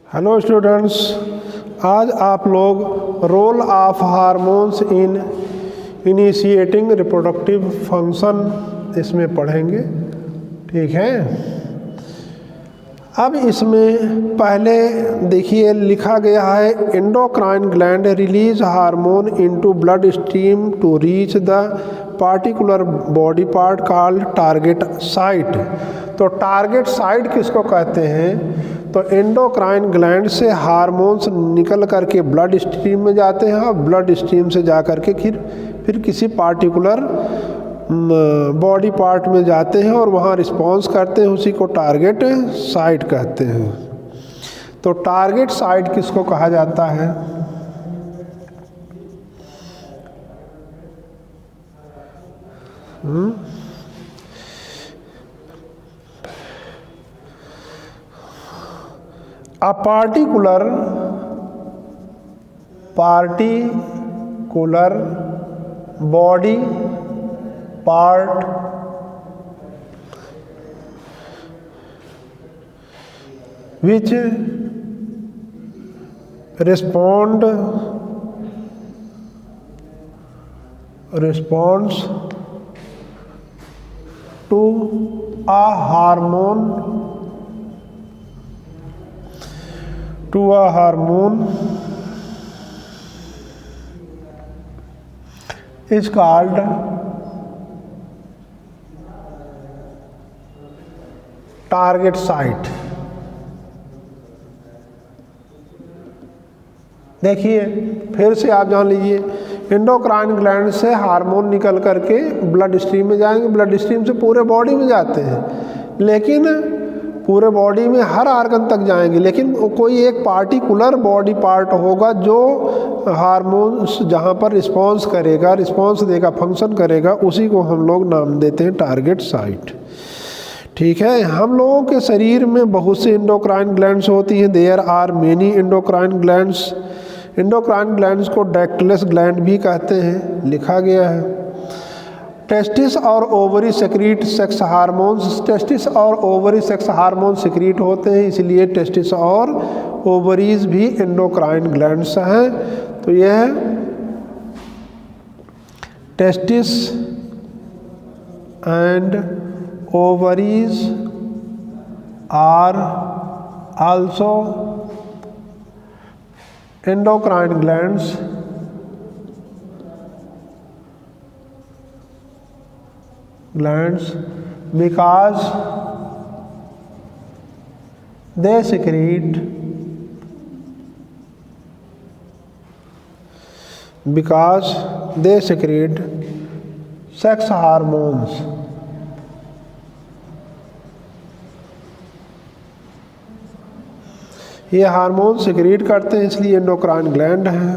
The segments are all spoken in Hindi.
हेलो स्टूडेंट्स, आज आप लोग role of hormones in initiating reproductive function इसमें पढ़ेंगे। ठीक है। अब इसमें पहले देखिए लिखा गया है endocrine gland release hormone into blood stream to reach the particular body part called target site. तो टारगेट साइट किसको कहते हैं? तो एंडोक्राइन ग्लैंड से हार्मोन्स निकल करके ब्लड स्ट्रीम में जाते हैं और ब्लड स्ट्रीम से जा करके फिर किसी पार्टिकुलर बॉडी पार्ट में जाते हैं और वहाँ रिस्पॉन्स करते हैं, उसी को टारगेट साइट कहते हैं। तो टारगेट साइट किसको कहा जाता है? A particular body part which responds to a hormone is called target site. देखिए फिर से आप जान लीजिए, एंडोक्राइन ग्लैंड से हार्मोन निकल करके ब्लड स्ट्रीम में जाएंगे, ब्लड स्ट्रीम से पूरे बॉडी में जाते हैं, लेकिन पूरे बॉडी में हर आर्गन तक जाएंगे, लेकिन कोई एक पार्टिकुलर बॉडी पार्ट होगा जो हार्मोन्स जहाँ पर रिस्पॉन्स देगा, फंक्शन करेगा, उसी को हम लोग नाम देते हैं टारगेट साइट। ठीक है। हम लोगों के शरीर में बहुत से एंडोक्राइन ग्लैंड्स होती हैं। There are many endocrine glands. Endocrine glands को डैक्टिलस ग्लैंड भी कहते हैं, लिखा गया है। टेस्टिस और ovary secrete sex hormones. Testis और ओवरी सेक्स हार्मोन सेक्रीट होते हैं, इसलिए टेस्टिस और ओवरीज भी एंडोक्राइन ग्लैंड्स हैं। तो यह testis and ovaries are also endocrine glands because they secrete sex hormones। ये हार्मोन सिक्रीट करते हैं, इसलिए एंडोक्राइन ग्लैंड हैं।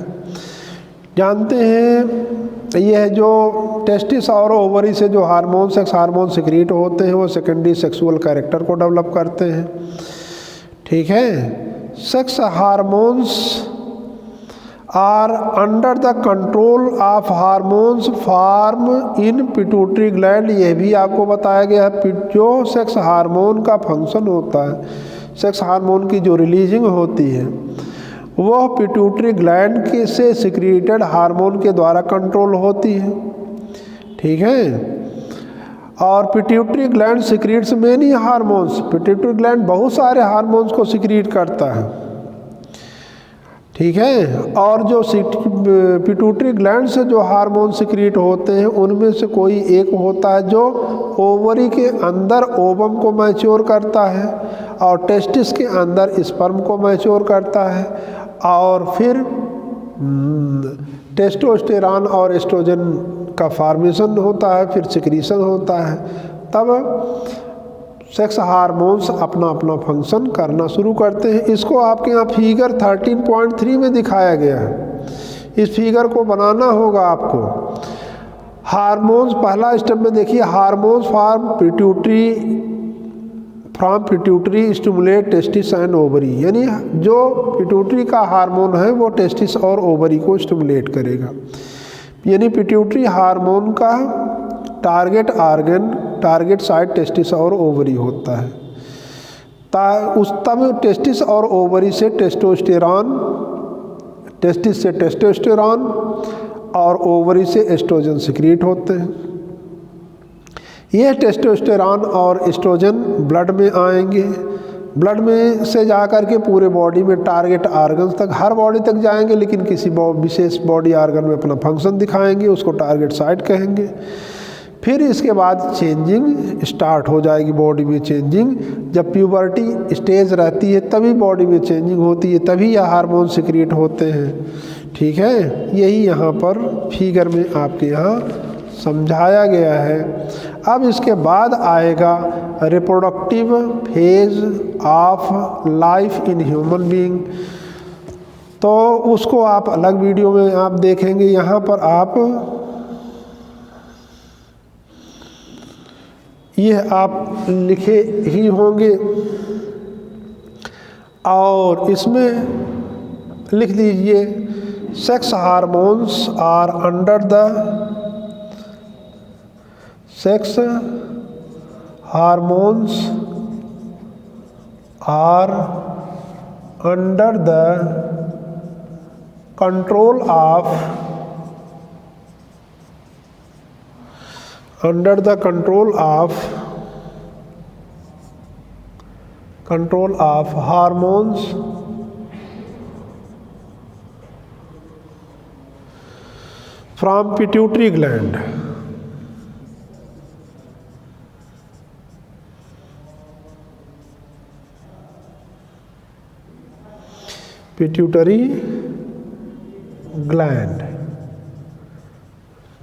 जानते हैं यह जो टेस्टिस और ओवरी से जो सेक्स हार्मोन सिक्रीट होते हैं वो सेकेंडरी सेक्सुअल कैरेक्टर को डेवलप करते हैं। ठीक है। Sex hormones are under the control of hormones form in pituitary gland. यह भी आपको बताया गया है, जो सेक्स हार्मोन का फंक्शन होता है, सेक्स हार्मोन की जो रिलीजिंग होती है वह पिट्यूटरी ग्लैंड से सिक्रीटेड हार्मोन के द्वारा कंट्रोल होती है। ठीक है। और pituitary gland secretes many hormones. Pituitary gland बहुत सारे हार्मोन्स को सिक्रीट करता है। ठीक है। और जो पिट्यूटरी ग्लैंड से जो हार्मोन सिक्रीट होते हैं उनमें से कोई एक होता है जो ओवरी के अंदर ओवम को मैच्योर करता है और टेस्टिस के अंदर स्पर्म को मैच्योर करता है, और फिर टेस्टोस्टेरॉन और एस्ट्रोजन का फॉर्मेशन होता है, फिर सिक्रीशन होता है, तब सेक्स हार्मोन्स अपना अपना फंक्शन करना शुरू करते हैं। इसको आपके यहाँ फिगर 13.3 में दिखाया गया है। इस फिगर को बनाना होगा आपको। हार्मोन्स पहला स्टेप में देखिए, hormones from pituitary stimulate testis and ovary. यानी जो पिट्यूटरी का हार्मोन है वो टेस्टिस और ओवरी को स्टिमुलेट करेगा। यानी पिट्यूटरी हार्मोन का target organ, target site testis और ओवरी होता है। तब टेस्टिस और ओवरी से टेस्टोस्टेरॉन, टेस्टिस से टेस्टोस्टेरॉन और ओवरी से एस्ट्रोजन सिक्रीट होते हैं। ये टेस्टोस्टेरॉन और एस्ट्रोजन ब्लड में आएंगे, ब्लड में से जा कर के पूरे बॉडी में टारगेट आर्गन्स तक, हर बॉडी तक जाएंगे, लेकिन किसी विशेष बॉडी आर्गन में अपना फंक्शन दिखाएंगे, उसको टारगेट साइट कहेंगे। फिर इसके बाद चेंजिंग स्टार्ट हो जाएगी, बॉडी में चेंजिंग। जब प्यूबर्टी स्टेज रहती है तभी बॉडी में चेंजिंग होती है, तभी यह हार्मोन सिक्रीट होते हैं। ठीक है, यही यहाँ पर फिगर में आपके यहाँ समझाया गया है। अब इसके बाद आएगा reproductive phase of life in human being, तो उसको आप अलग वीडियो में आप देखेंगे। यहाँ पर आप यह आप लिखे ही होंगे और इसमें लिख दीजिए sex hormones are under the sex hormones are under the control of hormones from pituitary gland. Pituitary gland,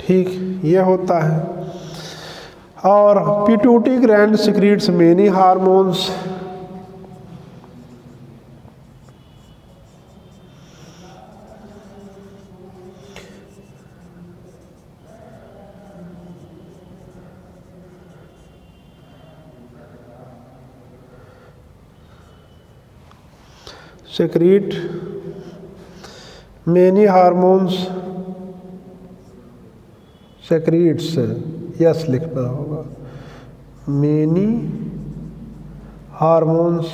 ठीक, ये होता है। और pituitary gland secretes many hormones, secrete many hormones, secretes, yes लिखना होगा, many hormones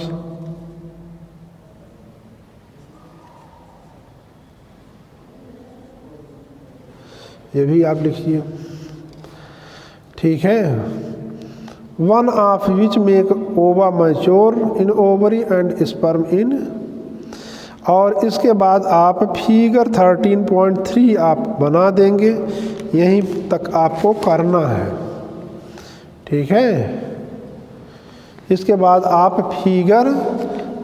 ये भी आप लिखिए। ठीक है, वन ऑफ विच मेक ओवा mature in ovary and sperm इन, और इसके बाद आप फिगर 13.3 आप बना देंगे, यहीं तक आपको करना है। ठीक है, इसके बाद आप फिगर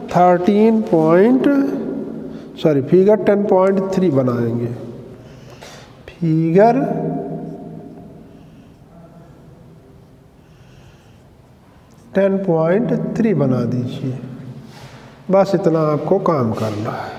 10.3 बनाएंगे, फिगर 10.3 बना दीजिए। बस इतना आपको काम करना है।